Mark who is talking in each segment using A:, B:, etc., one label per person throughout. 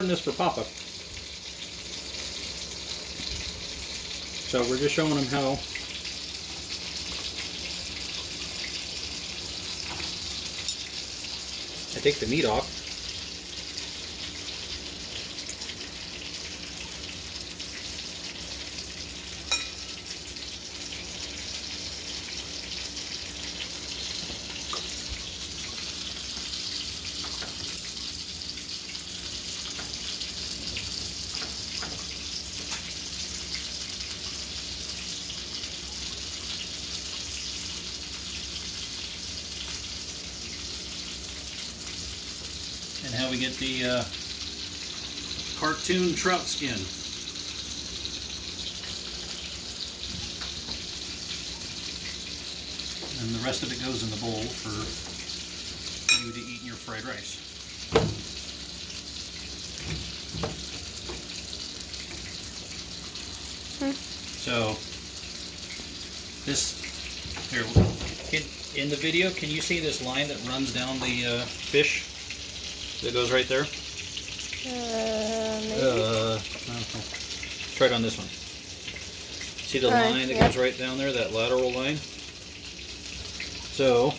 A: This for Papa. So we're just showing him how I take the meat off. And how we get the cartoon trout skin. And the rest of it goes in the bowl for you to eat in your fried rice. So this here in the video, can you see this line that runs down the fish that goes right there?
B: Maybe.
A: Try it on this one. See the line that goes right down there, that lateral line? So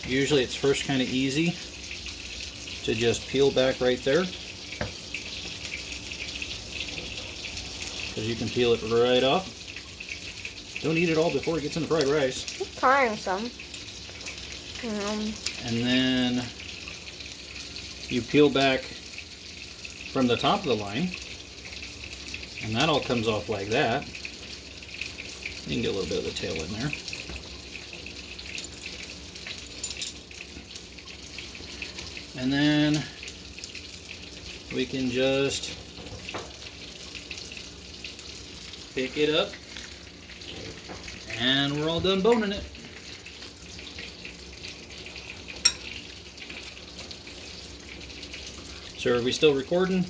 A: usually it's first kind of easy to just peel back right there, because you can peel it right off. Don't eat it all before it gets in the fried rice.
B: I'm trying some.
A: And then you peel back from the top of the line, and that all comes off like that. You can get a little bit of the tail in there. And then we can just pick it up, and we're all done boning it. So are we still recording?